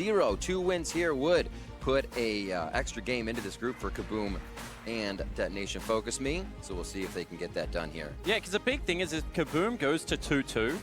3-0. 2 wins here would put a extra game into this group for KBM and Detonation Focus Me. So we'll see if they can get that done here. Yeah, because the big thing is if KBM goes to 2-2,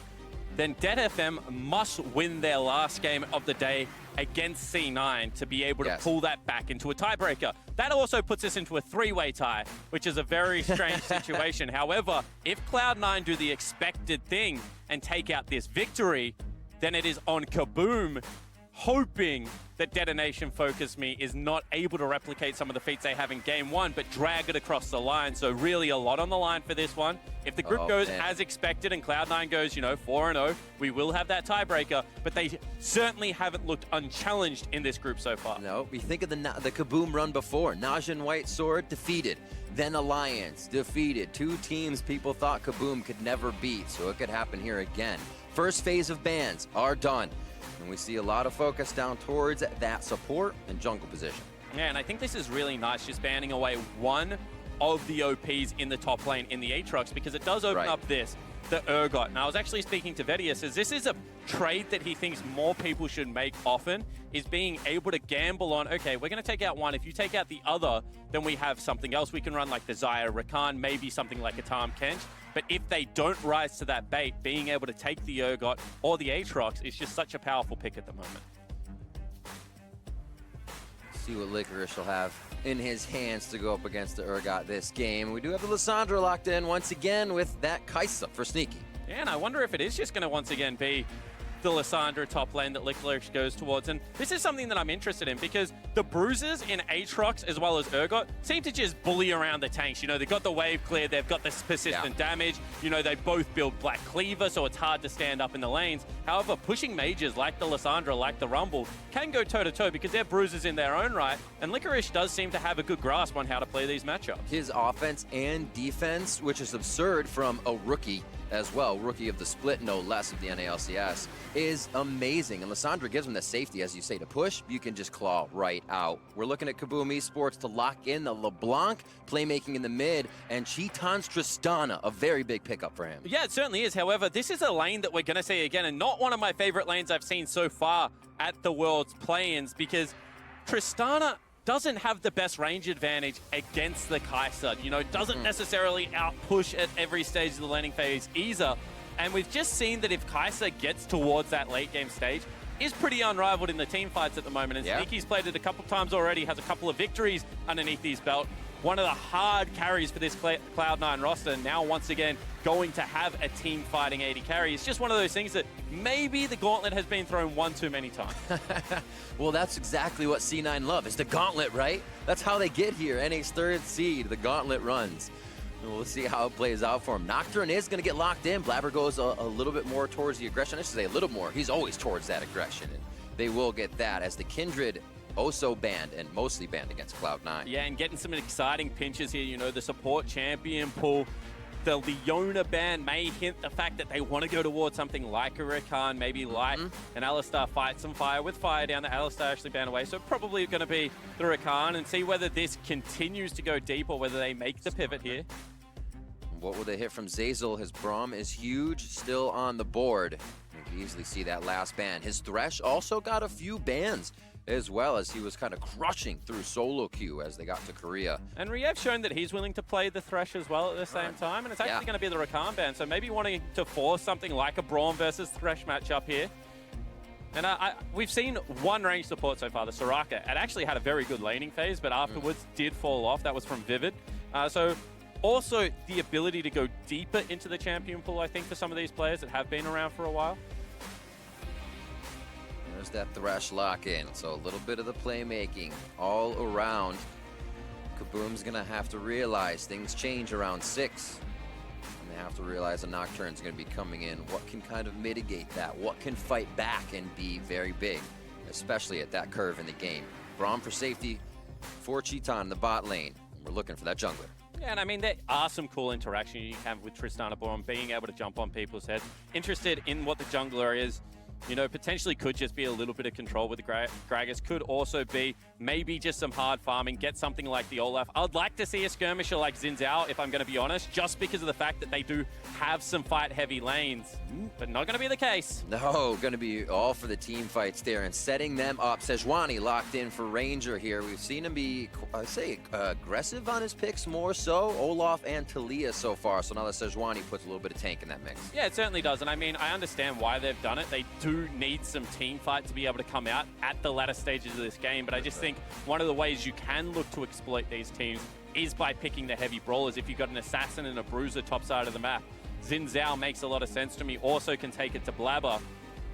then DetonFM must win their last game of the day against C9 to be able to pull that back into a tiebreaker. That also puts us into a 3-way tie, which is a very strange situation. However, if Cloud9 do the expected thing and take out this victory, then it is on KBM hoping that Detonation Focus Me is not able to replicate some of the feats they have in game 1, but drag it across the line. So really a lot on the line for this one. If the group goes as expected and Cloud9 goes, 4-0, we will have that tiebreaker, but they certainly haven't looked unchallenged in this group so far. No, we think of the KBM run before. Najin White Sword defeated, then Alliance defeated. 2 teams people thought KBM could never beat, so it could happen here again. First phase of bans are done. And we see a lot of focus down towards that support and jungle position. Yeah, and I think this is really nice, just banning away one of the OPs in the top lane in the Aatrox, because it does open up the Urgot. And I was actually speaking to Vedius, as this is a trade that he thinks more people should make often, is being able to gamble on, okay, we're going to take out one. If you take out the other, then we have something else we can run, like the Xayah Rakan, maybe something like a Tahm Kench. But if they don't rise to that bait, being able to take the Urgot or the Aatrox is just such a powerful pick at the moment. See what Licorice will have in his hands to go up against the Urgot this game. We do have the Lissandra locked in once again with that Kaisa for Sneaky. Yeah, and I wonder if it is just going to once again be the Lissandra top lane that Licorice goes towards. And this is something that I'm interested in, because the bruisers in Aatrox as well as Urgot seem to just bully around the tanks. They've got the wave clear, they've got this persistent damage. They both build Black Cleaver, so it's hard to stand up in the lanes. However, pushing mages like the Lissandra, like the Rumble, can go toe-to-toe because they're bruisers in their own right. And Licorice does seem to have a good grasp on how to play these matchups. His offense and defense, which is absurd from a rookie as well, rookie of the split, no less, of the NALCS, is amazing. And Lissandra gives him the safety, as you say, to push. You can just claw right out. We're looking at KBM Esports to lock in the LeBlanc, playmaking in the mid, and Cheetan's Tristana, a very big pickup for him. Yeah, it certainly is. However, this is a lane that we're going to see again, and not one of my favorite lanes I've seen so far at the World's Play-ins, because Tristana doesn't have the best range advantage against the Kaisa. Doesn't necessarily out-push at every stage of the laning phase either. And we've just seen that if Kaisa gets towards that late game stage, is pretty unrivaled in the team fights at the moment. And Sneaky's played it a couple times already, has a couple of victories underneath his belt. One of the hard carries for this Cloud9 roster, now once again going to have a team fighting 80 carry. It's just one of those things that maybe the gauntlet has been thrown one too many times. Well, that's exactly what C9 love. It's the gauntlet, right? That's how they get here. NA's 3rd seed, the gauntlet runs. And we'll see how it plays out for him. Nocturne is going to get locked in. Blabber goes a little bit more towards the aggression. I should say a little more. He's always towards that aggression. And they will get that as the Kindred also banned, and mostly banned against Cloud9. Yeah, and getting some exciting pinches here. The support champion pull. The Leona ban may hint the fact that they want to go towards something like a Rakan, maybe like an Alistar fight some fire with fire down. The Alistar actually banned away, so probably going to be the Rakan, and see whether this continues to go deep or whether they make the pivot here. What will they hit from Zeyzal? His Braum is huge, still on the board. You can easily see that last ban. His Thresh also got a few bans, as well as he was kind of crushing through solo queue as they got to Korea. And Riev's shown that he's willing to play the Thresh as well at the same time, and it's actually going to be the Rakan ban, so maybe wanting to force something like a Braum versus Thresh matchup here. And we've seen one range support so far, the Soraka. It actually had a very good laning phase, but afterwards did fall off. That was from Vivid. So also the ability to go deeper into the champion pool, I think, for some of these players that have been around for a while. There's that Thresh lock-in, so a little bit of the playmaking all around. KBM's gonna have to realize things change around 6. And they have to realize a Nocturne's gonna be coming in. What can kind of mitigate that? What can fight back and be very big, especially at that curve in the game? Braum for safety for Cheetan in the bot lane. We're looking for that jungler. Yeah, and I mean, there are some cool interactions you can have with Tristana Braum, being able to jump on people's heads. Interested in what the jungler is You know, potentially could just be a little bit of control with the Gragas. Could also be maybe just some hard farming, get something like the Olaf. I'd like to see a skirmisher like Xin Zhao, if I'm going to be honest, just because of the fact that they do have some fight-heavy lanes, but not going to be the case. No, going to be all for the team fights there and setting them up. Sejuani locked in for Ranger here. We've seen him be, I'd say, aggressive on his picks more so. Olaf and Talia so far, so now that Sejuani puts a little bit of tank in that mix. Yeah, it certainly does, and I mean, I understand why they've done it. They do need some team fight to be able to come out at the latter stages of this game, but I just think one of the ways you can look to exploit these teams is by picking the heavy brawlers. If you've got an assassin and a bruiser top side of the map, Xin Zhao makes a lot of sense to me. Also can take it to Blabber. At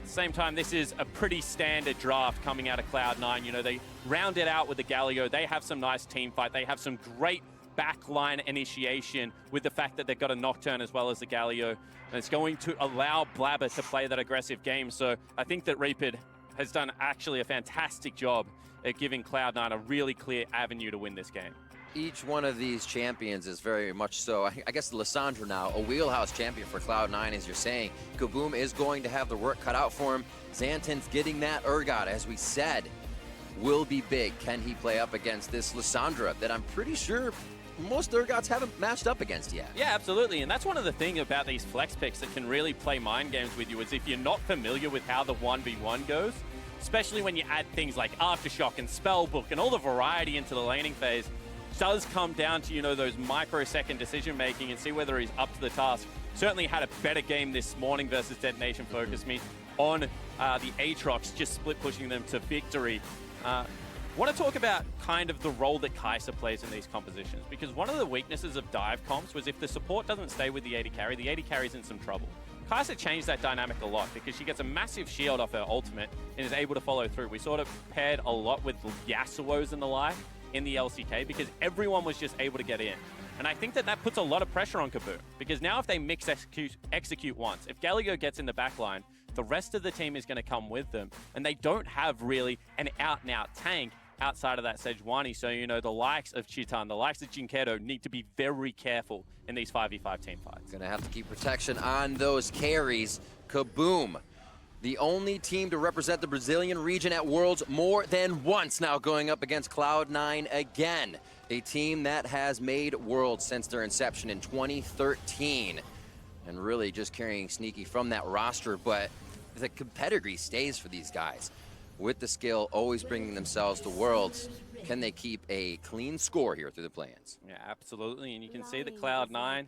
the same time, this is a pretty standard draft coming out of Cloud9. You know, they round it out with the Galio. They have some nice team fight. They have some great backline initiation with the fact that they've got a Nocturne as well as the Galio. And it's going to allow Blabber to play that aggressive game. So I think that Reapid has done actually a fantastic job at giving Cloud9 a really clear avenue to win this game. Each one of these champions is very much so, I guess Lissandra now, a wheelhouse champion for Cloud9, as you're saying. Kaboom is going to have the work cut out for him. Xanten's getting that Urgot, as we said, will be big. Can he play up against this Lissandra that I'm pretty sure most Urgots haven't matched up against yet? Yeah, absolutely. And that's one of the things about these flex picks that can really play mind games with you, is if you're not familiar with how the 1v1 goes, especially when you add things like Aftershock and Spellbook and all the variety into the laning phase, does come down to, you know, those microsecond decision making and see whether he's up to the task. Certainly had a better game this morning versus Detonation Focus Me on the Aatrox, just split pushing them to victory. Want to talk about kind of the role that Kai'Sa plays in these compositions, because one of the weaknesses of dive comps was if the support doesn't stay with the AD carry's in some trouble. Kai'Sa changed that dynamic a lot because she gets a massive shield off her ultimate and is able to follow through. We sort of paired a lot with Yasuo's and the like in the LCK because everyone was just able to get in. And I think that that puts a lot of pressure on Kaboom, because now if they mix execute once, if Galio gets in the backline, the rest of the team is going to come with them, and they don't have really an out-and-out tank outside of that Sejuani. So, you know, the likes of Chitan, the likes of Jinkedo need to be very careful in these 5v5 team fights. Gonna have to keep protection on those carries. Kaboom, the only team to represent the Brazilian region at Worlds more than once, now going up against Cloud9 again. A team that has made Worlds since their inception in 2013. And really just carrying Sneaky from that roster, but the pedigree stays for these guys. With the skill, always bringing themselves to Worlds. Can they keep a clean score here through the play-ins? Yeah, absolutely. And you can see that Cloud9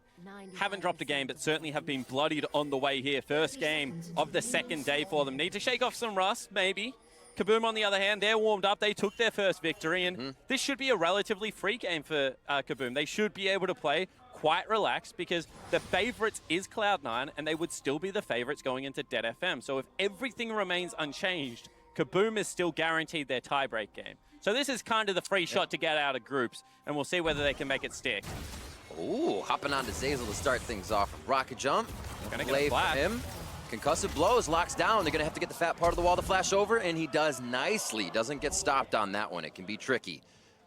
haven't dropped a game, but certainly have been bloodied on the way here. First game of the second day for them. Need to shake off some rust, maybe. Kaboom, on the other hand, they're warmed up. They took their first victory, and this should be a relatively free game for Kaboom. They should be able to play quite relaxed because the favorites is Cloud9, and they would still be the favorites going into Dead FM. So if everything remains unchanged, Kaboom is still guaranteed their tiebreak game. So this is kind of the free shot to get out of groups, and we'll see whether they can make it stick. Ooh, hopping onto Zeyzal to start things off. Rocket jump, Gonna get play a for flash. him. Concussive blows, locks down. They're gonna have to get the fat part of the wall to flash over, and he does nicely. Doesn't get stopped on that one. It can be tricky.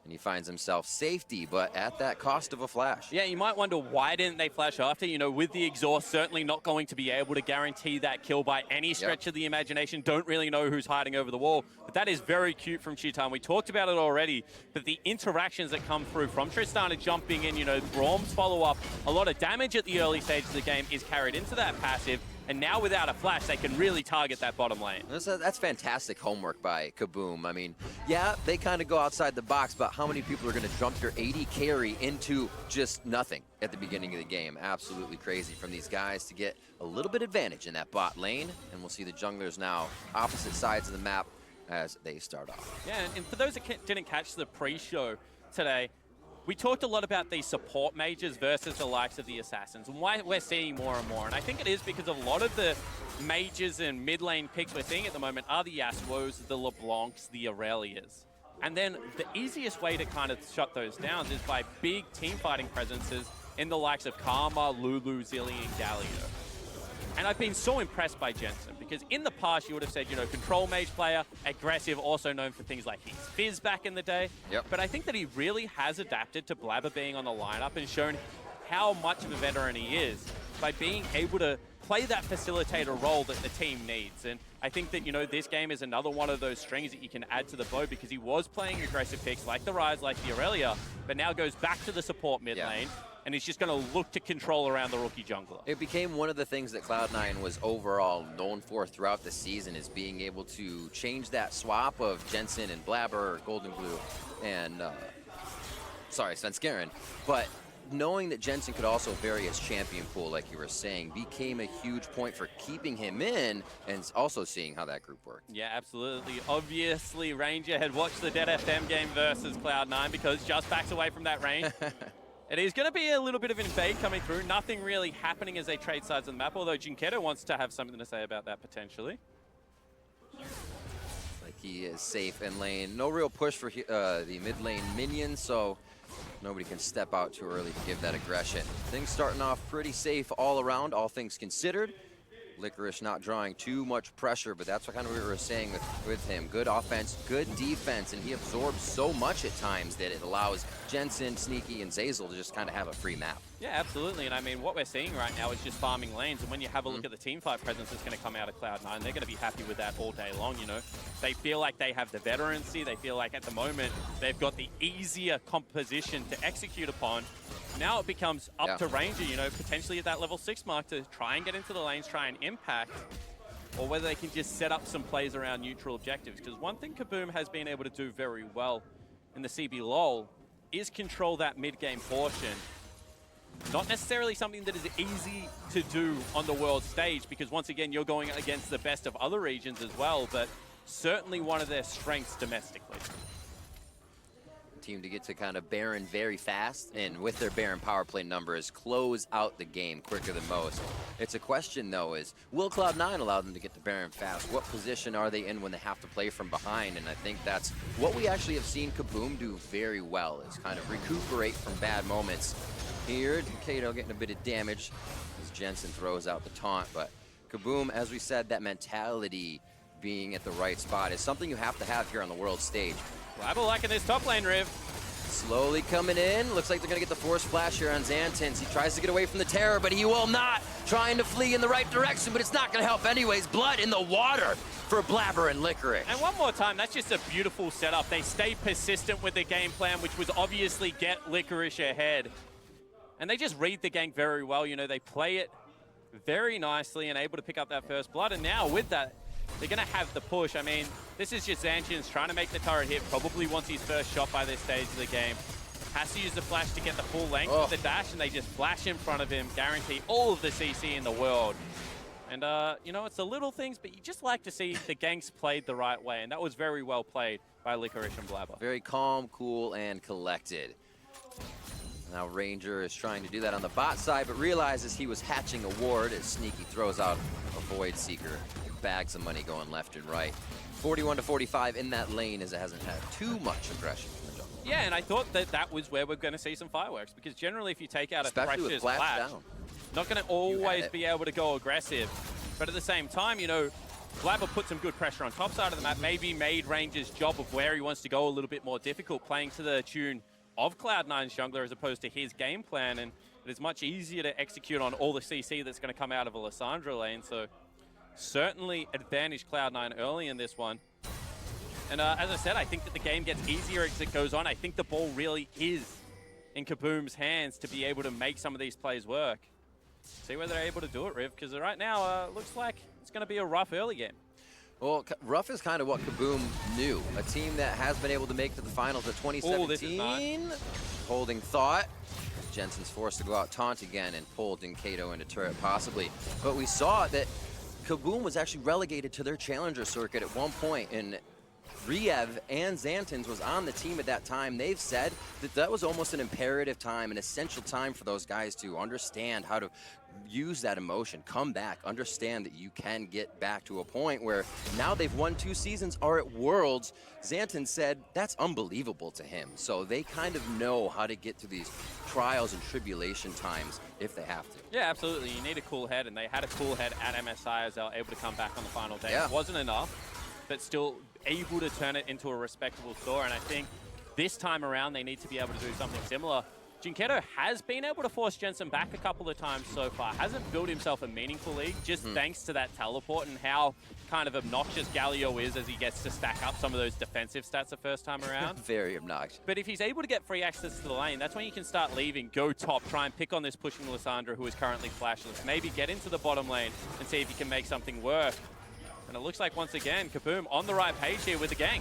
And he finds himself safety, but at that cost of a flash. Yeah, you might wonder why didn't they flash after? You know, with the exhaust, certainly not going to be able to guarantee that kill by any stretch of the imagination. Don't really know who's hiding over the wall, but that is very cute from Chitan. We talked about it already, but the interactions that come through from Tristana jumping in, you know, Braum's follow-up, a lot of damage at the early stages of the game is carried into that passive. And now without a flash, they can really target that bottom lane. That's fantastic homework by Kaboom. I mean, yeah, they kind of go outside the box, but how many people are going to jump your AD carry into just nothing at the beginning of the game? Absolutely crazy from these guys to get a little bit advantage in that bot lane. And we'll see the junglers now opposite sides of the map as they start off. Yeah, and for those that didn't catch the pre-show today, we talked a lot about these support mages versus the likes of the assassins and why we're seeing more and more. And I think it is because a lot of the mages and mid lane picks we're seeing at the moment are the Yasuos, the LeBlancs, the Aurelias. And then the easiest way to kind of shut those down is by big team fighting presences in the likes of Karma, Lulu, Zilli, and Galio. And I've been so impressed by Jensen because in the past you would have said, you know, control mage player, aggressive, also known for things like his fizz back in the day. But I think that he really has adapted to Blabber being on the lineup and shown how much of a veteran he is by being able to play that facilitator role that the team needs. And I think that, you know, this game is another one of those strings that you can add to the bow, because he was playing aggressive picks like the Rise, like the Aurelia, but now goes back to the support mid lane, and he's just going to look to control around the rookie jungler. It became one of the things that Cloud9 was overall known for throughout the season, is being able to change that swap of Jensen and Blabber, or Golden Blue, and, sorry, Svenskeren, but knowing that Jensen could also vary his champion pool, like you were saying, became a huge point for keeping him in, and also seeing how that group worked. Yeah, absolutely. Obviously, Ranger had watched the Dead FM game versus Cloud9, because just backs away from that range. It is going to be a little bit of an invade coming through. Nothing really happening as they trade sides on the map, although Jinketo wants to have something to say about that potentially. Like he is safe in lane. No real push for the mid lane minions, so nobody can step out too early to give that aggression. Things starting off pretty safe all around, all things considered. Licorice not drawing too much pressure, but that's what kind of we were saying with him. Good offense, good defense, and he absorbs so much at times that it allows Jensen, Sneaky, and Zeyzal to just kind of have a free map. Yeah, absolutely. And I mean, what we're seeing right now is just farming lanes. And when you have a look at the teamfight presence that's going to come out of Cloud9, they're going to be happy with that all day long, you know. They feel like they have the veterancy. They feel like at the moment they've got the easier composition to execute upon. Now it becomes up to Ranger, you know, potentially at that level 6 mark to try and get into the lanes, try and impact, or whether they can just set up some plays around neutral objectives. Because one thing KBM has been able to do very well in the CB LoL is control that mid-game portion. Not necessarily something that is easy to do on the world stage, because once again, you're going against the best of other regions as well, but certainly one of their strengths domestically. Team to get to kind of Baron very fast, and with their Baron power play numbers, close out the game quicker than most. It's a question though, is will Cloud9 allow them to get to Baron fast? What position are they in when they have to play from behind? And I think that's what we actually have seen KBM do very well, is kind of recuperate from bad moments. Here, Kato getting a bit of damage as Jensen throws out the taunt, but KBM, as we said, that mentality being at the right spot is something you have to have here on the world stage. Blabber liking this top lane, Riv. Slowly coming in. Looks like they're going to get the force flash here on Xantins. He tries to get away from the terror, but he will not. Trying to flee in the right direction, but it's not going to help anyways. Blood in the water for Blabber and Licorice. And one more time, that's just a beautiful setup. They stay persistent with their game plan, which was obviously get Licorice ahead. And they just read the gank very well. You know, they play it very nicely and able to pick up that first blood. And now with that, they're going to have the push. I mean, this is just Xantins trying to make the turret hit. Probably wants his first shot by this stage of the game. Has to use the flash to get the full length of the dash, and they just flash in front of him, guarantee all of the CC in the world. And, you know, it's the little things, but you just like to see the ganks played the right way, and that was very well played by Licorice and Blabber. Very calm, cool, and collected. Now Ranger is trying to do that on the bot side, but realizes he was hatching a ward as Sneaky throws out a Void Seeker. Bags of money going left and right. 41 to 45 in that lane, as it hasn't had too much aggression from the jungle. Yeah, and I thought that that was where we're going to see some fireworks, because generally if you take out a Thresh's flash, not going to always be able to go aggressive. But at the same time, you know, Blabber put some good pressure on top side of the map, maybe made Ranger's job of where he wants to go a little bit more difficult, playing to the tune of Cloud9's jungler as opposed to his game plan, and it is much easier to execute on all the CC that's going to come out of a Lissandra lane, so certainly advantage Cloud9 early in this one. And as I said, I think that the game gets easier as it goes on. I think the ball really is in KBM's hands to be able to make some of these plays work. See whether they're able to do it, Riv, because right now looks like it's going to be a rough early game. Well, rough is kind of what KBM knew. A team that has been able to make to the finals of 2017. Holding thought. Jensen's forced to go out taunt again and pull Jinketo into turret possibly. But we saw that KBM was actually relegated to their challenger circuit at one point, and Riev and Xantins was on the team at that time. They've said that that was almost an imperative time, an essential time for those guys to understand how to use that emotion, come back, understand that you can get back to a point where now they've won 2 seasons, are at Worlds. Xantins said that's unbelievable to him. So they kind of know how to get through these trials and tribulation times if they have to. Yeah, absolutely. You need a cool head, and they had a cool head at MSI as they were able to come back on the final day. It wasn't enough, but still able to turn it into a respectable score. And I think this time around, they need to be able to do something similar. Jinkedo has been able to force Jensen back a couple of times so far. Hasn't built himself a meaningful lead, just thanks to that teleport and how kind of obnoxious Galio is as he gets to stack up some of those defensive stats the first time around. Very obnoxious. But if he's able to get free access to the lane, that's when you can start leaving, go top, try and pick on this pushing Lissandra, who is currently flashless. Maybe get into the bottom lane and see if you can make something work. And it looks like, once again, KBM on the right page here with the gank.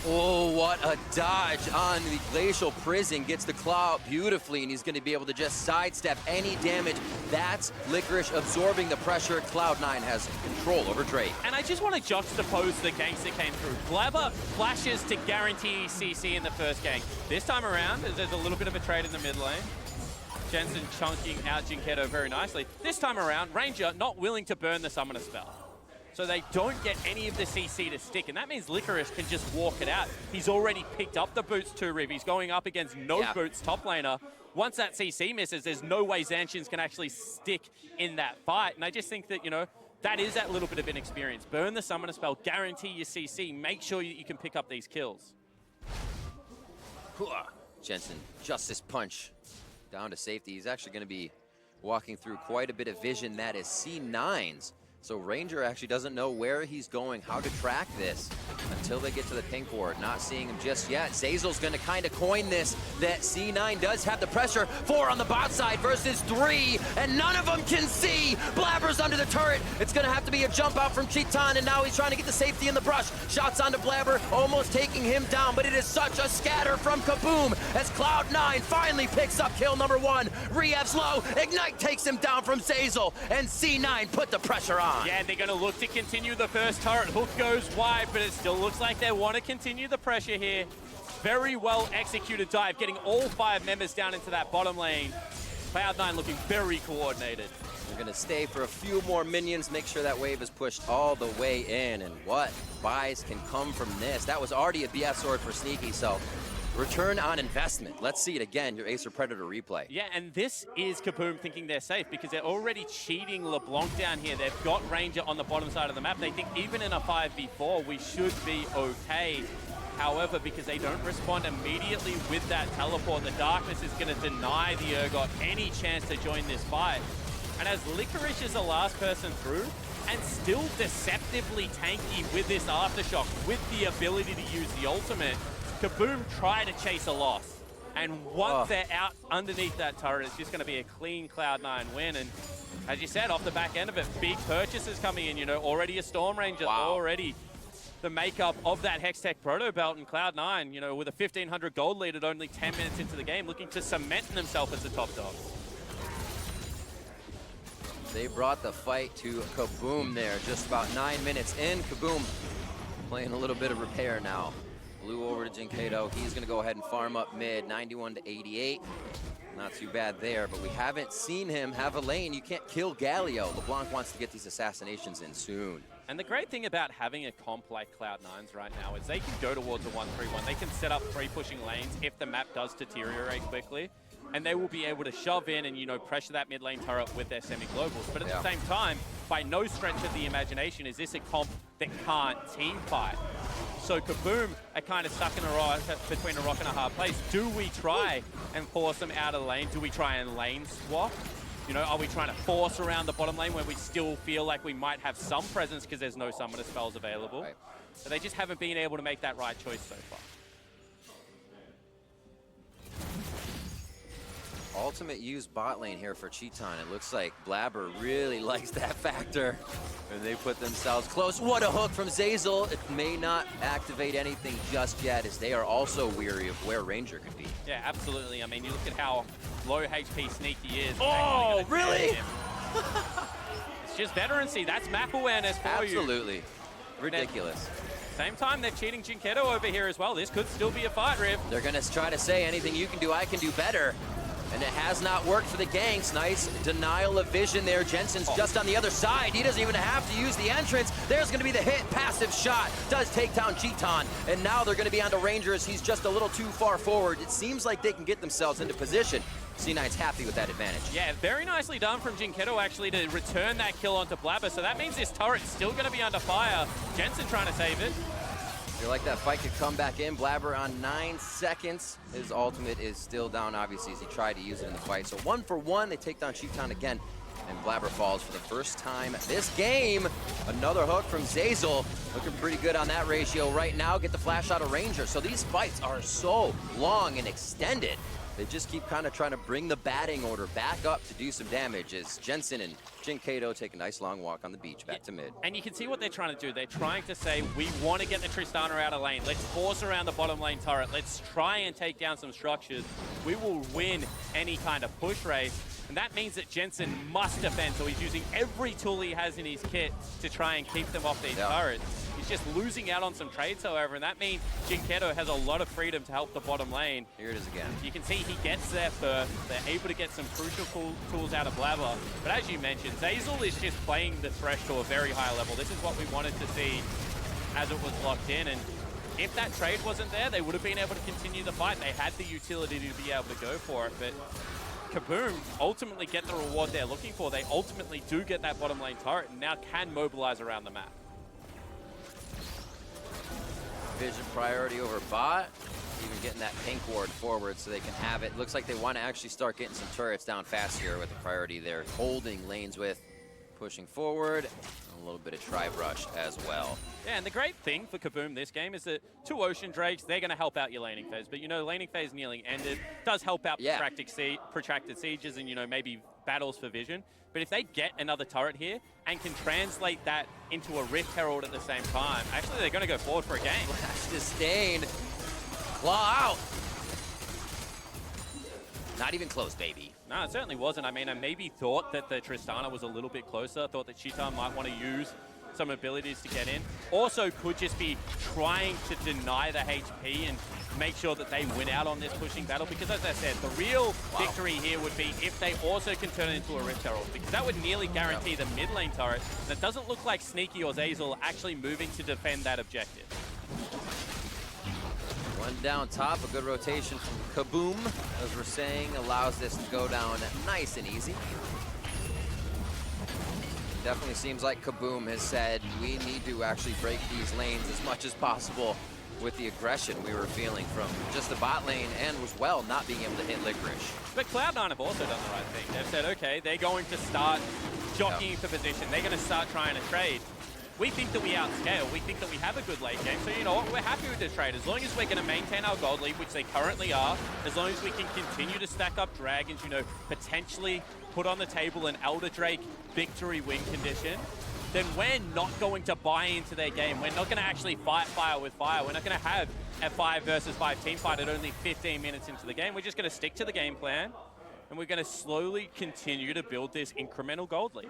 Oh, what a dodge on the Glacial Prison. Gets the claw out beautifully, and he's going to be able to just sidestep any damage. That's Licorice absorbing the pressure. Cloud9 has control over Drake. And I just want to juxtapose the ganks that came through. Blabber flashes to guarantee CC in the first gank. This time around, there's a little bit of a trade in the mid lane. Jensen chunking out Jinkedo very nicely. This time around, Ranger not willing to burn the summoner spell. So they don't get any of the CC to stick, and that means Licorice can just walk it out. He's already picked up the boots too, Riv. He's going up against no boots top laner. Once that CC misses, there's no way Zancians can actually stick in that fight. And I just think that, you know, that is that little bit of inexperience. Burn the summoner spell, guarantee your CC, make sure you can pick up these kills. Jensen, Justice Punch down to safety. He's actually going to be walking through quite a bit of vision. That is C9's. So Ranger actually doesn't know where he's going, how to track this until they get to the pink ward. Not seeing him just yet. Zazel's gonna kind of coin this, that C9 does have the pressure. 4 on the bot side versus 3, and none of them can see. Blabber's under the turret. It's gonna have to be a jump out from Cheetan, and now he's trying to get the safety in the brush. Shots onto Blabber, almost taking him down, but it is such a scatter from KBM as Cloud9 finally picks up kill number 1. Riev's low, Ignite takes him down from Zazel, and C9 put the pressure on. Yeah, they're going to look to continue the first turret. Hook goes wide, but it still looks like they want to continue the pressure here. Very well executed dive, getting all 5 members down into that bottom lane. Cloud9 looking very coordinated. They're going to stay for a few more minions, make sure that wave is pushed all the way in. And what buys can come from this? That was already a BS sword for Sneaky, so return on investment. Let's see it again, your Acer Predator replay. Yeah, and this is KBM thinking they're safe because they're already cheating LeBlanc down here. They've got Ranger on the bottom side of the map. They think even in a 5v4, we should be okay. However, because they don't respond immediately with that teleport, the Darkness is going to deny the Urgot any chance to join this fight. And as Licorice is the last person through, and still deceptively tanky with this Aftershock, with the ability to use the ultimate, KBM try to chase a loss. And once they're out underneath that turret, it's just going to be a clean Cloud9 win. And as you said, off the back end of it, big purchases coming in, you know, already a Storm Ranger, already the makeup of that Hextech Proto Belt, and Cloud9, you know, with a 1,500 gold lead at only 10 minutes into the game, looking to cement themselves as the top dog. They brought the fight to KBM there, just about 9 minutes in. KBM playing a little bit of repair now. Blue over to Jinkedo. He's going to go ahead and farm up mid, 91 to 88. Not too bad there, but we haven't seen him have a lane. You can't kill Galio. LeBlanc wants to get these assassinations in soon. And the great thing about having a comp like Cloud9's right now is they can go towards a 1-3-1. They can set up 3 pushing lanes if the map does deteriorate quickly. And they will be able to shove in and, you know, pressure that mid lane turret with their semi-globals. But at the same time, by no stretch of the imagination is this a comp that can't team fight. So KBM are kind of stuck in between a rock and a hard place. Do we try and force them out of the lane? Do we try and lane swap? You know, are we trying to force around the bottom lane where we still feel like we might have some presence because there's no summoner spells available? Right. But they just haven't been able to make that right choice so far. Ultimate use bot lane here for Cheetan. It looks like Blabber really likes that factor. And they put themselves close. What a hook from Zazel. It may not activate anything just yet, as they are also weary of where Ranger could be. Yeah, absolutely. I mean, you look at how low HP Sneaky is. Oh, really? It's just veterancy. That's map awareness for you. Absolutely. Ridiculous. Same time, they're cheating Jinkedo over here as well. This could still be a fight, Riv. They're going to try to say anything you can do, I can do better. And it has not worked for the ganks. Nice denial of vision there. Jensen's just on the other side. He doesn't even have to use the entrance. There's going to be the hit. Passive shot. Does take down Cheetan. And now they're going to be onto Rangers. He's just a little too far forward. It seems like they can get themselves into position. C9's happy with that advantage. Yeah, very nicely done from Jinkedo actually to return that kill onto Blabber. So that means this turret's still going to be under fire. Jensen trying to save it. Feel like that fight could come back in. Blabber on 9 seconds. His ultimate is still down, obviously, as he tried to use it in the fight. So 1 for 1, they take down Cheeton again. And Blabber falls for the first time this game. Another hook from Zeyzal. Looking pretty good on that ratio right now. Get the flash out of Ranger. So these fights are so long and extended. They just keep kind of trying to bring the batting order back up to do some damage as Jensen and Jinkato take a nice long walk on the beach back to mid. And you can see what they're trying to do. They're trying to say, we want to get the Tristana out of lane. Let's force around the bottom lane turret. Let's try and take down some structures. We will win any kind of push race. And that means that Jensen must defend, so he's using every tool he has in his kit to try and keep them off these turrets. He's just losing out on some trades, however, and that means Jinkato has a lot of freedom to help the bottom lane. Here it is again. You can see he gets there first. They're able to get some crucial tools out of Blabber. But as you mentioned, Zeyzal is just playing the Thresh to a very high level. This is what we wanted to see as it was locked in. And if that trade wasn't there, they would have been able to continue the fight. They had the utility to be able to go for it, but KBM ultimately get the reward they're looking for. They ultimately do get that bottom lane turret and now can mobilize around the map. Vision priority over bot. Even getting that pink ward forward so they can have it. Looks like they want to actually start getting some turrets down fast here with the priority they're holding lanes with. Pushing forward. A little bit of Tri-Brush as well. Yeah, and the great thing for KBM this game is that 2 Ocean Drakes, they're going to help out your laning phase. But, you know, laning phase nearly ended. Does help out protracted sieges and, you know, maybe battles for vision. But if they get another turret here and can translate that into a Rift Herald at the same time, actually, they're going to go forward for a game. Flash disdain. Claw out. Not even close, baby. No, it certainly wasn't. I mean, I maybe thought that the Tristana was a little bit closer. Thought that Cheeton might want to use some abilities to get in. Also could just be trying to deny the HP and make sure that they win out on this pushing battle. Because as I said, the real victory here would be if they also can turn it into a Rift Herald. Because that would nearly guarantee the mid lane turret. And it doesn't look like Sneaky or Zeyzal actually moving to defend that objective. One down top, a good rotation from KBM, as we're saying, allows this to go down nice and easy. Definitely seems like KBM has said we need to actually break these lanes as much as possible with the aggression we were feeling from just the bot lane and as well not being able to hit Licorice. But Cloud9 have also done the right thing. They've said, okay, they're going to start jockeying for position. They're going to start trying to trade. We think that we outscale. We think that we have a good late game. So, you know what? We're happy with this trade. As long as we're going to maintain our gold lead, which they currently are, as long as we can continue to stack up dragons, you know, potentially put on the table an Elder Drake victory win condition, then we're not going to buy into their game. We're not going to actually fight fire with fire. We're not going to have a 5 versus 5 team fight at only 15 minutes into the game. We're just going to stick to the game plan, and we're going to slowly continue to build this incremental gold lead.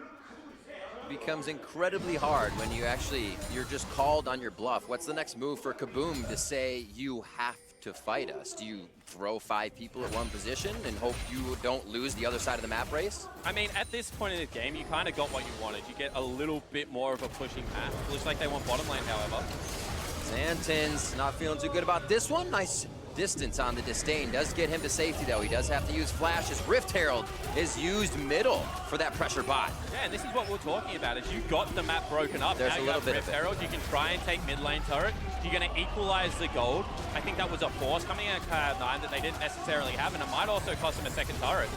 Becomes incredibly hard when you're just called on your bluff. What's the next move for KBM to say you have to fight us? Do you throw 5 people at one position and hope you don't lose the other side of the map race? I mean, at this point in the game, you kind of got what you wanted. You get a little bit more of a pushing map. Looks like they want bottom lane, however. Xantin's not feeling too good about this one. Nice distance on the disdain. Does get him to safety, though. He does have to use flashes. Rift Herald is used middle for that pressure bot. Yeah, and this is what we're talking about, is you got the map broken up. There's now a you little have bit Rift of it. Herald. You can try and take mid lane turret. You're going to equalize the gold. I think that was a force coming at Cloud9 that they didn't necessarily have, and it might also cost them a second turret.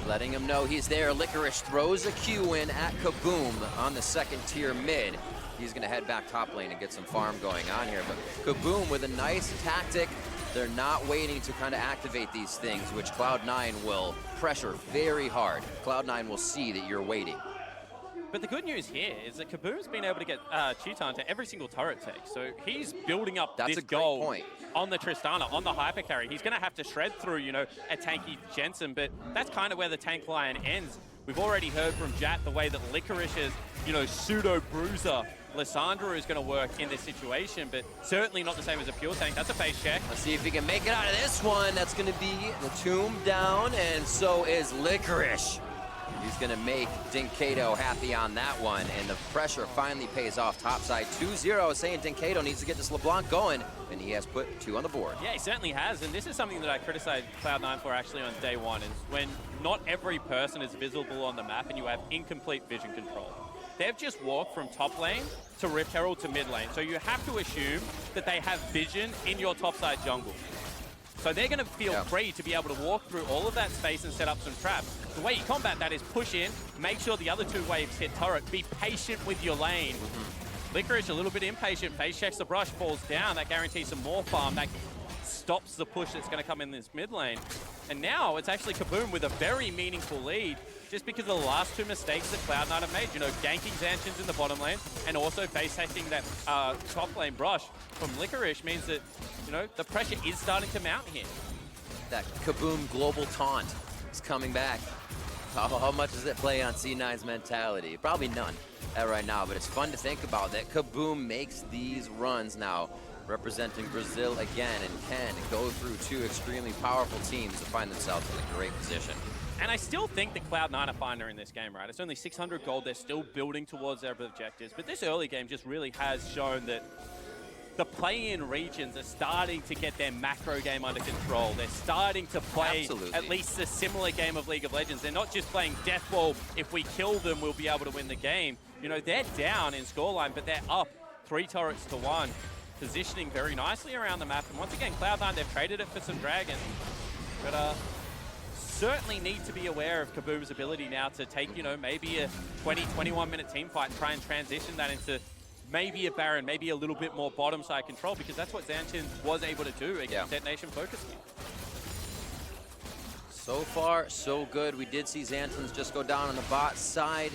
Letting him know he's there. Licorice throws a Q in at KBM on the second tier mid. He's going to head back top lane and get some farm going on here. But KBM with a nice tactic. They're not waiting to kind of activate these things, which Cloud9 will pressure very hard. Cloud9 will see that you're waiting. But the good news here is that KBM's been able to get Cheeton to every single turret take. So he's building up this goal on the Tristana, on the hyper carry. He's going to have to shred through, you know, a tanky Jensen, but that's kind of where the tank line ends. We've already heard from Jat the way that Licorice's, you know, pseudo-bruiser Lissandra is going to work in this situation, but certainly not the same as a pure tank. That's a face check. Let's see if he can make it out of this one. That's going to be the tomb down, and so is Licorice. He's going to make Jinkato happy on that one, and the pressure finally pays off topside. 2-0, saying Jinkato needs to get this LeBlanc going, and he has put 2 on the board. Yeah, he certainly has, and this is something that I criticized Cloud9 for actually on day one, is when not every person is visible on the map and you have incomplete vision control. they've just walked from top lane to Rift Herald to mid lane. So you have to assume that they have vision in your topside jungle. So they're going to feel free to be able to walk through all of that space and set up some traps. The way you combat that is push in, make sure the other 2 waves hit turret, be patient with your lane. Licorice a little bit impatient, face checks the brush, falls down. That guarantees some more farm. That stops the push that's going to come in this mid lane. And now it's actually KBM with a very meaningful lead just because of the last 2 mistakes that Cloud9 have made. You know, ganking Xantians in the bottom lane and also face testing that top lane brush from Licorice means that, you know, the pressure is starting to mount here. That KBM global taunt is coming back. How much does it play on C9's mentality? Probably none right now, but it's fun to think about that KBM makes these runs now, representing Brazil again, and can go through 2 extremely powerful teams to find themselves in a great position. And I still think that Cloud9 are finer in this game, right? It's only 600 gold. They're still building towards their objectives. But this early game just really has shown that the play-in regions are starting to get their macro game under control. They're starting to play at least a similar game of League of Legends. They're not just playing Deathball, if we kill them, we'll be able to win the game. You know, they're down in scoreline, but they're up 3 turrets to 1, positioning very nicely around the map. And once again, Cloud9, they've traded it for some dragons. But certainly need to be aware of KBM's ability now to take, you know, maybe a 20, 21-minute team fight and try and transition that into maybe a Baron, maybe a little bit more bottom side control, because that's what Xantian was able to do against that Nation Focus team. So far, so good. We did see Xantians just go down on the bot side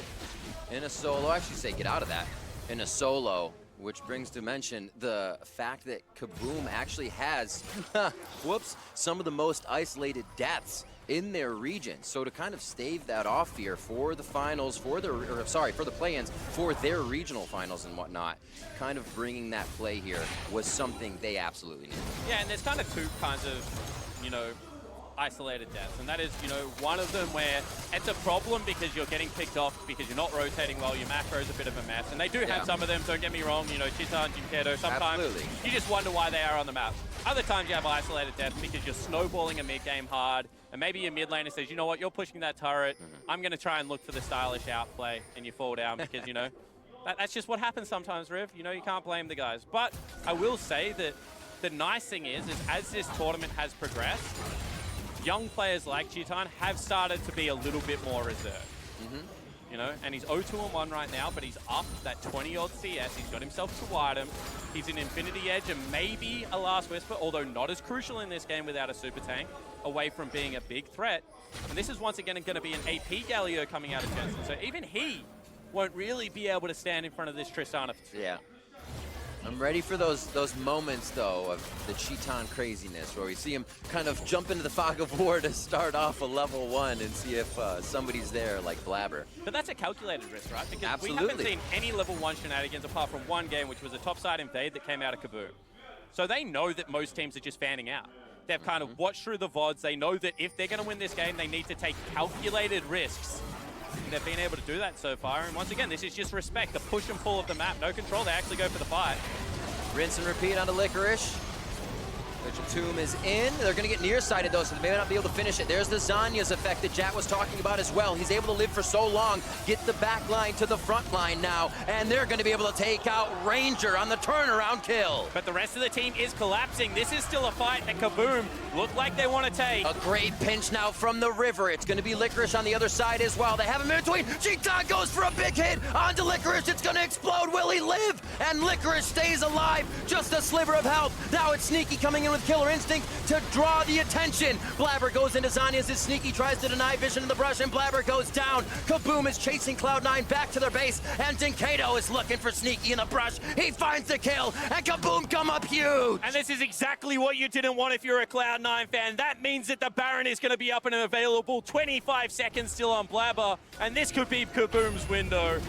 in a solo. Actually, say get out of that in a solo, which brings to mention the fact that KBM actually has, whoops, some of the most isolated deaths in their region. So to kind of stave that off here for the finals, for the play-ins, for their regional finals and whatnot, kind of bringing that play here was something they absolutely needed. Yeah, and there's kind of 2 kinds of, you know, isolated deaths, and that is, you know, one of them where it's a problem because you're getting picked off because you're not rotating well, your macro is a bit of a mess, and they do have some of them, don't get me wrong, you know, Chitan, Jinkedo, sometimes you just wonder why they are on the map. Other times you have isolated deaths because you're snowballing a mid-game hard, and maybe your mid laner says, you know what, you're pushing that turret, I'm going to try and look for the stylish outplay, and you fall down because, you know, that's just what happens sometimes, Riv. You know, you can't blame the guys. But I will say that the nice thing is as this tournament has progressed, young players like Chitan have started to be a little bit more reserved. You know, and he's 0-2-1 right now, but he's up that 20-odd CS. He's got himself to Widen. He's an Infinity Edge and maybe a Last Whisper, although not as crucial in this game without a Super Tank, away from being a big threat. And this is once again going to be an AP Galio coming out of Jensen. So even he won't really be able to stand in front of this Tristana. Yeah. I'm ready for those moments, though, of the Chitan craziness, where we see him kind of jump into the fog of war to start off a level 1 and see if somebody's there, like Blabber. But that's a calculated risk, right? Because we haven't seen any level 1 shenanigans apart from one game, which was a topside invade that came out of KBM. So they know that most teams are just fanning out. They've kind of watched through the VODs. They know that if they're going to win this game, they need to take calculated risks. And they've been able to do that so far. And once again, this is just respect. The push and pull of the map. No control. They actually go for the fight. Rinse and repeat onto Licorice. Tomb is in. They're going to get nearsighted, though, so they may not be able to finish it. There's the Zanya's effect that Jat was talking about as well. He's able to live for so long, get the back line to the front line now, and they're going to be able to take out Ranger on the turnaround kill. But the rest of the team is collapsing. This is still a fight that KBM look like they want to take. A great pinch now from the river. It's going to be Licorice on the other side as well. They have him in between. Chitan goes for a big hit onto Licorice. It's going to explode. Will he live? And Licorice stays alive. Just a sliver of health. Now it's Sneaky coming in with Killer Instinct to draw the attention. Blabber goes into Zanya's as Sneaky tries to deny vision in the brush, and Blabber goes down. KBM is chasing Cloud9 back to their base, and Jinkedo is looking for Sneaky in the brush. He finds the kill, and KBM come up huge. And this is exactly what you didn't want if you're a Cloud9 fan. That means that the Baron is going to be up and available. 25 seconds still on Blabber, and this could be KBM's window.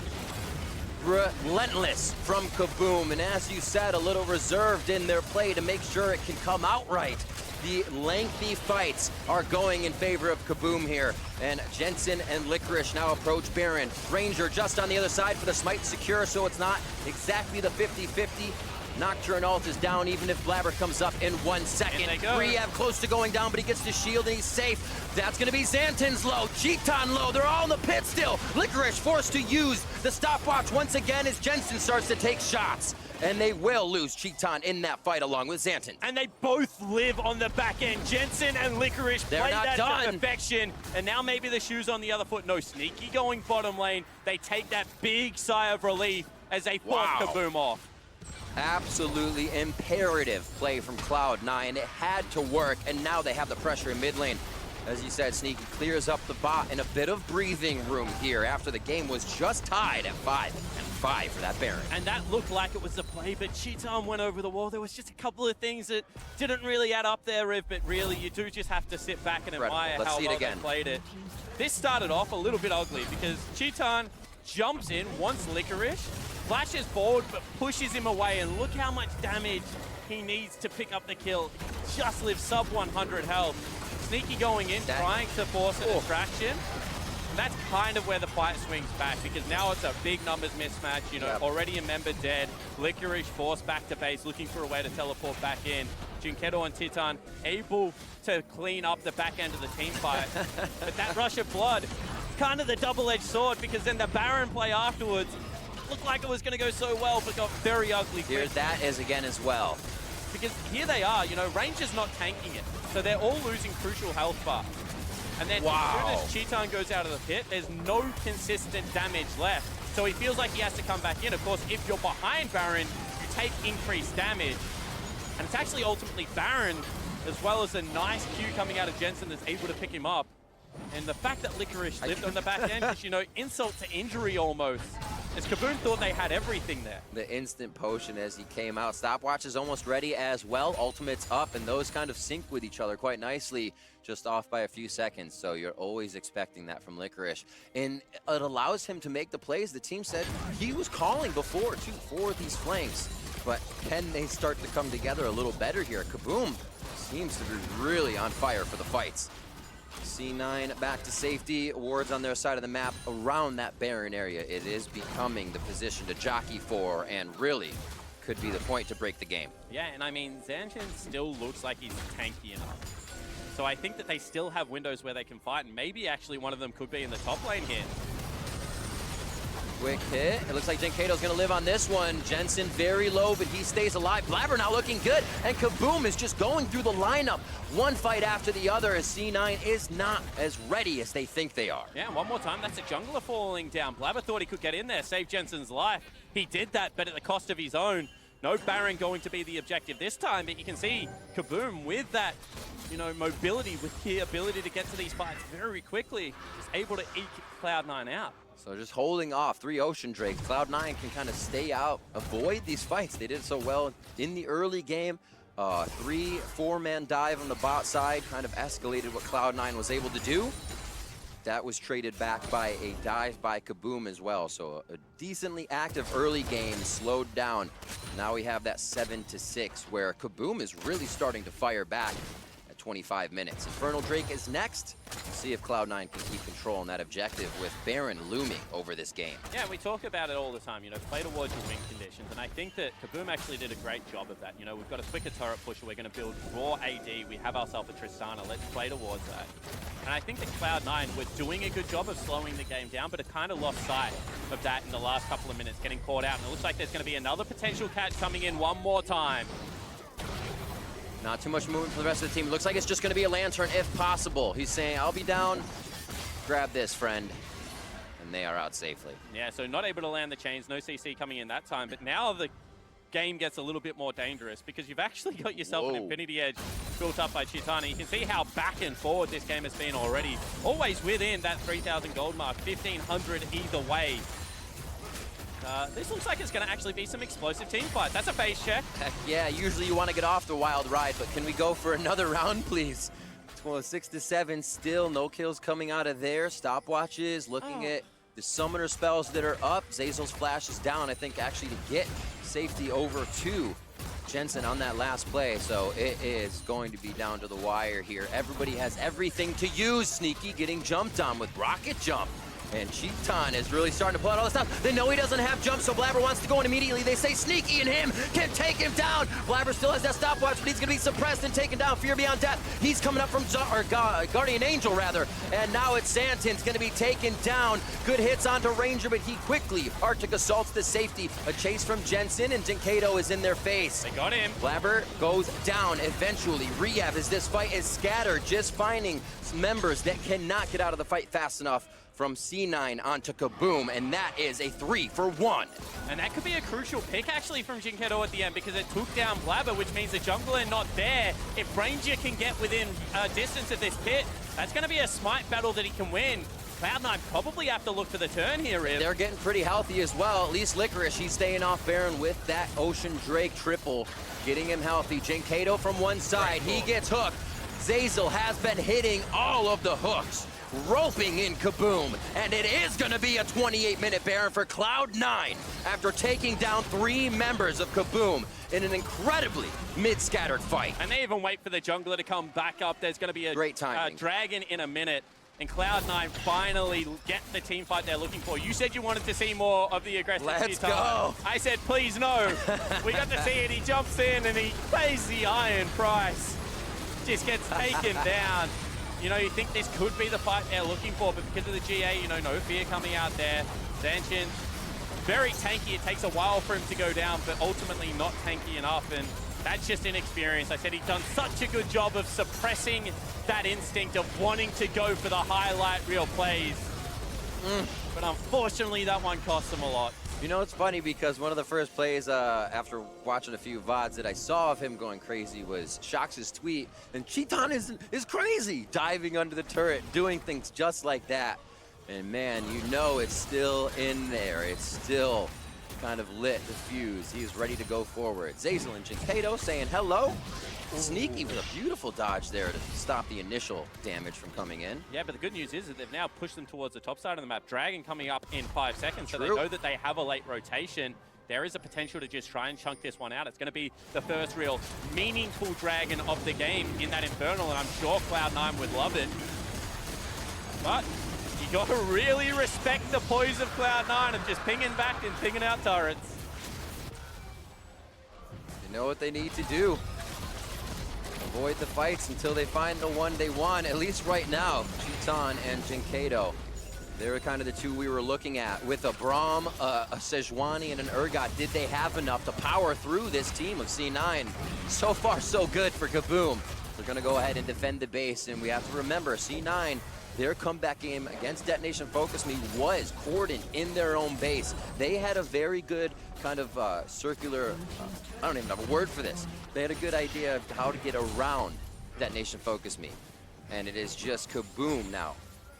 Relentless from KBM, and as you said, a little reserved in their play to make sure it can come out right. The lengthy fights are going in favor of KBM here, and Jensen and Licorice now approach Baron. Ranger just on the other side for the smite secure, so it's not exactly the 50-50. Nocturne ult is down even if Blabber comes up in 1 second. Rehab close to going down, but he gets the shield and he's safe. That's gonna be Xanten's low, Cheaton low, they're all in the pit still. Licorice forced to use the stopwatch once again as Jensen starts to take shots. And they will lose Cheaton in that fight along with Xanten. And they both live on the back end. Jensen and Licorice play that to perfection. And now maybe the shoe's on the other foot. No, Sneaky going bottom lane. They take that big sigh of relief as they force Kaboom off. Absolutely imperative play from Cloud9. It had to work, and now they have the pressure in mid lane. As you said, Sneaky clears up the bot and a bit of breathing room here after the game was just tied at 5-5 for that Baron. And that looked like it was the play, but Cheaton went over the wall. There was just a couple of things that didn't really add up there, Riv, but really you do just have to sit back and admire how well they played it. This started off a little bit ugly because Cheaton jumps in, wants Licorice, flashes forward, but pushes him away, and look how much damage he needs to pick up the kill. Just lives sub 100 health. Sneaky going in, trying to force a distraction. And that's kind of where the fight swings back, because now it's a big numbers mismatch. You know, already a member dead. Licorice forced back to base, looking for a way to teleport back in. Junkedo and Titan able to clean up the back end of the team fight. But that rush of blood, kind of the double-edged sword, because then the Baron play afterwards looked like it was going to go so well, but got very ugly quick. Here that is again as well. Because here they are, you know, Ranger's not tanking it. So they're all losing crucial health bar. And then as soon as Cheaton goes out of the pit, there's no consistent damage left. So he feels like he has to come back in. Of course, if you're behind Baron, you take increased damage. And it's actually ultimately Baron, as well as a nice Q coming out of Jensen that's able to pick him up. And the fact that Licorice lived on the back end is, you know, insult to injury almost. As Kaboom thought they had everything there. The instant potion as he came out. Stopwatch is almost ready as well. Ultimate's up, and those kind of sync with each other quite nicely, just off by a few seconds. So you're always expecting that from Licorice. And it allows him to make the plays the team said he was calling before, too, for these flanks. But can they start to come together a little better here? Kaboom seems to be really on fire for the fights. C9 back to safety, wards on their side of the map around that Baron area. It is becoming the position to jockey for, and really could be the point to break the game. Yeah, and I mean, Xanten still looks like he's tanky enough. So I think that they still have windows where they can fight, and maybe actually one of them could be in the top lane here. Quick hit. It looks like Junkedo's going to live on this one. Jensen very low, but he stays alive. Blabber now looking good, and Kaboom is just going through the lineup. One fight after the other as C9 is not as ready as they think they are. Yeah, one more time, that's a jungler falling down. Blabber thought he could get in there, save Jensen's life. He did that, but at the cost of his own. No Baron going to be the objective this time, but you can see Kaboom with that, you know, mobility, with the ability to get to these fights very quickly, is able to eke Cloud9 out. So just holding off 3 Ocean Drakes. Cloud9 can kind of stay out, avoid these fights. They did so well in the early game. 3-4-man dive on the bot side kind of escalated what Cloud9 was able to do. That was traded back by a dive by Kaboom as well. So a decently active early game slowed down. Now we have that 7-6 where Kaboom is really starting to fire back. 25 minutes. Infernal Drake is next. We'll see if Cloud9 can keep control on that objective with Baron looming over this game. Yeah, we talk about it all the time, you know, play towards your win conditions, and I think that Kaboom actually did a great job of that. You know, we've got a quicker turret pusher, we're going to build raw AD, we have ourselves a Tristana, let's play towards that. And I think that Cloud9 were doing a good job of slowing the game down, but it kind of lost sight of that in the last couple of minutes, getting caught out, and it looks like there's going to be another potential catch coming in one more time. Not too much movement for the rest of the team. Looks like it's just going to be a Lantern if possible. He's saying, I'll be down. Grab this, friend. And they are out safely. Yeah, so not able to land the chains. No CC coming in that time. But now the game gets a little bit more dangerous because you've actually got yourself an Infinity Edge built up by Chitana. You can see how back and forward this game has been already. Always within that 3,000 gold mark. 1,500 either way. This looks like it's going to actually be some explosive team fight. That's a base check. Heck yeah, usually you want to get off the wild ride, but can we go for another round, please? 6-7, still no kills coming out of there. Stopwatches, looking at the summoner spells that are up. Zazel's flash is down, I think, actually to get safety over to Jensen on that last play. So it is going to be down to the wire here. Everybody has everything to use. Sneaky getting jumped on with Rocket Jump. And Cheaton is really starting to pull out all the stuff. They know he doesn't have jump, so Blabber wants to go in immediately. They say Sneaky and him can take him down. Blabber still has that stopwatch, but he's going to be suppressed and taken down. Fear Beyond Death. He's coming up from Guardian Angel, rather. And now it's Santin's going to be taken down. Good hits onto Ranger, but he quickly Arctic assaults the safety. A chase from Jensen, and Jinkado is in their face. They got him. Blabber goes down eventually. Rehab as this fight is scattered, just finding members that cannot get out of the fight fast enough. From C9 onto Kaboom, and that is a 3-for-1. And that could be a crucial pick, actually, from Jinkado at the end, because it took down Blabber, which means the jungler not there. If Ranger can get within distance of this pit, that's going to be a smite battle that he can win. Cloud9 probably have to look for the turn here, Riv. They're getting pretty healthy as well. At least Licorice, he's staying off Baron with that Ocean Drake triple, getting him healthy. Jinkado from one side, he gets hooked. Zeyzal has been hitting all of the hooks, roping in Kaboom, and it is going to be a 28-minute Baron for Cloud9 after taking down 3 members of Kaboom in an incredibly mid-scattered fight. And they even wait for the jungler to come back up. There's going to be a great timing. Dragon in a minute, and Cloud9 finally get the team fight they're looking for. You said you wanted to see more of the aggressive Let's Cheaton. go. I said, please no. We got to see it. He jumps in and he pays the iron price. Just gets taken down. You know, you think this could be the fight they're looking for, but because of the GA, you know, no fear coming out there. Zanchin, very tanky. It takes a while for him to go down, but ultimately not tanky enough, and that's just inexperience. I said he's done such a good job of suppressing that instinct of wanting to go for the highlight reel plays. But unfortunately, that one cost him a lot. You know, it's funny because one of the first plays after watching a few VODs that I saw of him going crazy was Shox's tweet, and Cheaton is crazy, diving under the turret, doing things just like that. And man, you know it's still in there. It's still kind of lit, the fuse. He is ready to go forward. Zeyzal and Jinkado saying hello. Sneaky with a beautiful dodge there to stop the initial damage from coming in. Yeah, but the good news is that they've now pushed them towards the top side of the map. Dragon coming up in 5 seconds, so they know that they have a late rotation. There is a potential to just try and chunk this one out. It's going to be the first real meaningful Dragon of the game in that Infernal, and I'm sure Cloud9 would love it. But you got to really respect the poise of Cloud9 of just pinging back and pinging out turrets. You know what they need to do. Avoid the fights until they find the one they want, at least right now. Cheaton and Jinkado. They were kind of the two we were looking at. With a Braum, a Sejuani, and an Urgot, did they have enough to power through this team of C9? So far, so good for Kaboom. They're going to go ahead and defend the base, and we have to remember, C9, their comeback game against Detonation Focus Me was cordoned in their own base. They had a very good kind of circular, I don't even have a word for this. They had a good idea of how to get around Detonation Focus Me. And it is just Kaboom now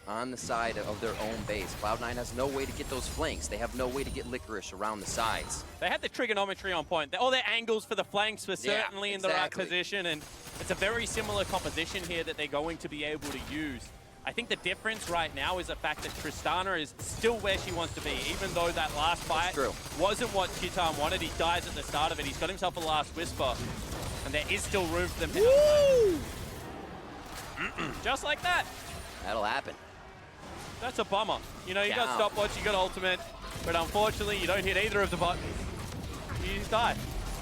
on the side of their own base. Cloud9 has no way to get those flanks. They have no way to get Licorice around the sides. They had the trigonometry on point. All their angles for the flanks were certainly in the right position, and it's a very similar composition here that they're going to be able to use. I think the difference right now is the fact that Tristana is still where she wants to be, even though that last fight wasn't what Cheaton wanted. He dies at the start of it. He's got himself a last Whisper, and there is still room for them to just like that. That'll happen. That's a bummer. You know, you got stopwatch, you got ultimate, but unfortunately, you don't hit either of the buttons. You just die.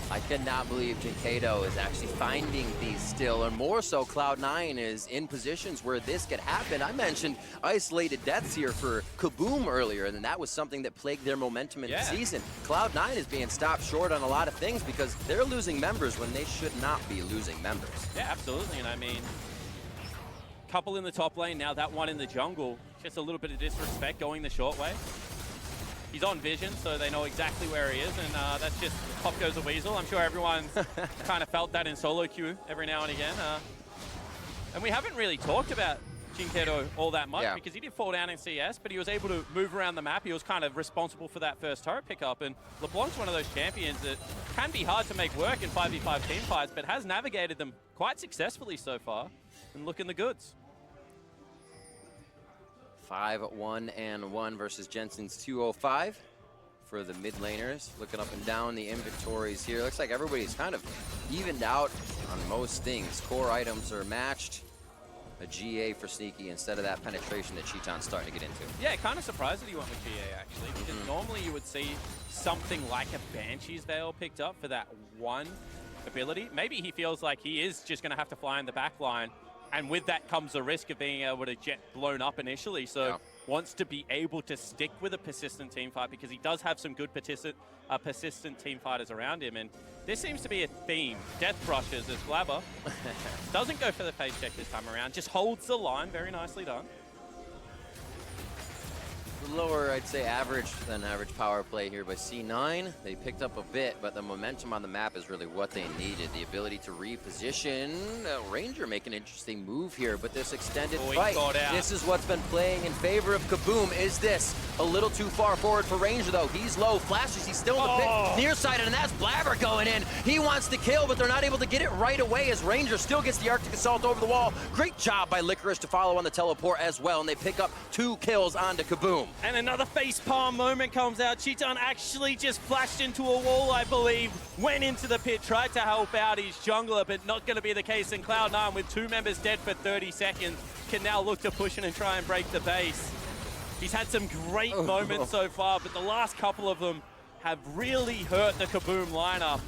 I cannot believe Jinkado is actually finding these still, and more so Cloud9 is in positions where this could happen. I mentioned isolated deaths here for Kaboom earlier, and that was something that plagued their momentum in the season. Cloud9 is being stopped short on a lot of things because they're losing members when they should not be losing members. Yeah, absolutely, and I mean, couple in the top lane, now that one in the jungle. Just a little bit of disrespect going the short way. He's on vision, so they know exactly where he is, and that's just pop goes a weasel. I'm sure everyone kind of felt that in solo queue every now and again. And we haven't really talked about Jinkado all that much because he did fall down in CS, but he was able to move around the map. He was kind of responsible for that first turret pickup, and LeBlanc's one of those champions that can be hard to make work in 5v5 team fights, but has navigated them quite successfully so far, and looking the goods. 5-1-1 versus Jensen's 205 for the mid laners. Looking up and down the inventories here. Looks like everybody's kind of evened out on most things. Core items are matched. a GA for Sneaky instead of that penetration that Cheaton's starting to get into. Yeah, kind of surprised that he went with GA, actually, because normally you would see something like a Banshee's Veil picked up for that one ability. Maybe he feels like he is just going to have to fly in the back line, and with that comes the risk of being able to get blown up initially. So wants to be able to stick with a persistent team fight because he does have some good persistent team fighters around him. And this seems to be a theme. Death brushes as Flabber doesn't go for the face check this time around, just holds the line. Very nicely done. Lower, I'd say, average than average power play here by C9. They picked up a bit, but the momentum on the map is really what they needed. The ability to reposition. Ranger making an interesting move here, but this extended fight, this is what's been playing in favor of KBM. Is this a little too far forward for Ranger, though? He's low, flashes, he's still in the pit, near side, and that's Blabber going in. He wants to kill, but they're not able to get it right away as Ranger still gets the Arctic Assault over the wall. Great job by Licorice to follow on the teleport as well, and they pick up 2 kills onto KBM. And another facepalm moment comes out. Cheaton actually just flashed into a wall, I believe, went into the pit, tried to help out his jungler, but not going to be the case. In Cloud9, with 2 members dead for 30 seconds, can now look to push in and try and break the base. He's had some great moments so far, but the last couple of them have really hurt the KBM lineup.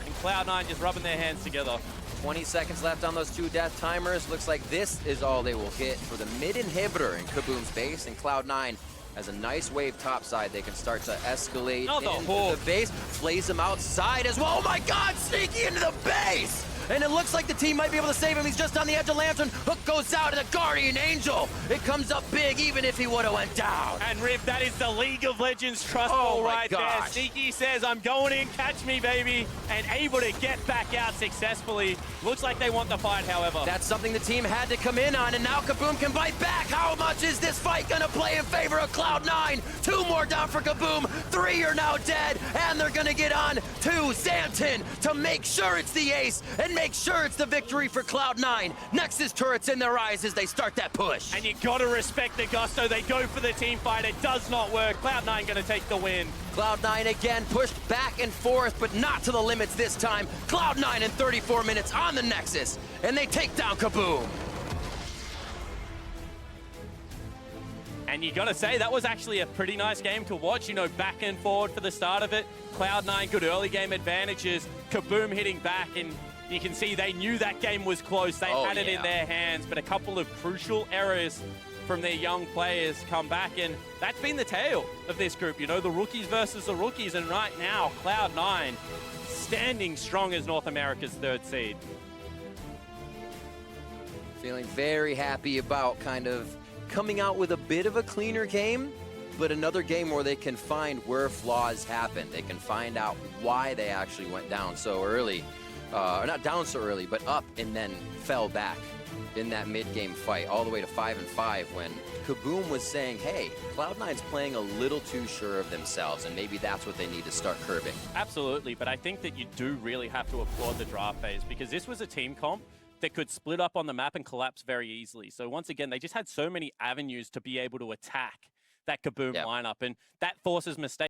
And Cloud9 just rubbing their hands together. 20 seconds left on those 2 death timers. Looks like this is all they will get for the mid inhibitor in KBM's base, and Cloud9 has a nice wave topside. They can start to escalate into the base, plays him outside as well. Oh my God, Sneaky into the base! And it looks like the team might be able to save him. He's just on the edge of Lantern. Hook goes out to the Guardian Angel. It comes up big, even if he would have went down. And Riv, that is the League of Legends trust ball right there. Sneaky says, I'm going in, catch me, baby, and able to get back out successfully. Looks like they want the fight, however. That's something the team had to come in on, and now KBM can bite back. How much is this fight gonna play in favor of Cloud9? 2 more down for KBM, 3 are now dead, and they're gonna get on to Xanten to make sure it's the ace, and make sure it's the victory for Cloud9. Nexus turrets in their eyes as they start that push. And you gotta respect the gusto. They go for the team fight. It does not work. Cloud9 gonna take the win. Cloud9 again pushed back and forth, but not to the limits this time. Cloud9 in 34 minutes on the Nexus, and they take down KBM. And you gotta say, that was actually a pretty nice game to watch. You know, back and forward for the start of it. Cloud9, good early game advantages. KBM hitting back, and you can see they knew that game was close. They had it in their hands, but a couple of crucial errors from their young players come back, and that's been the tale of this group. You know, the rookies versus the rookies, and right now, Cloud9 standing strong as North America's 3rd seed. Feeling very happy about kind of coming out with a bit of a cleaner game, but another game where they can find where flaws happen. They can find out why they actually went down so early. Or not down so early, but up and then fell back in that mid-game fight, all the way to 5-5 when KBM was saying, hey, Cloud9's playing a little too sure of themselves, and maybe that's what they need to start curbing. Absolutely, but I think that you do really have to applaud the draft phase, because this was a team comp that could split up on the map and collapse very easily. So once again, they just had so many avenues to be able to attack that KBM lineup, and that forces mistakes.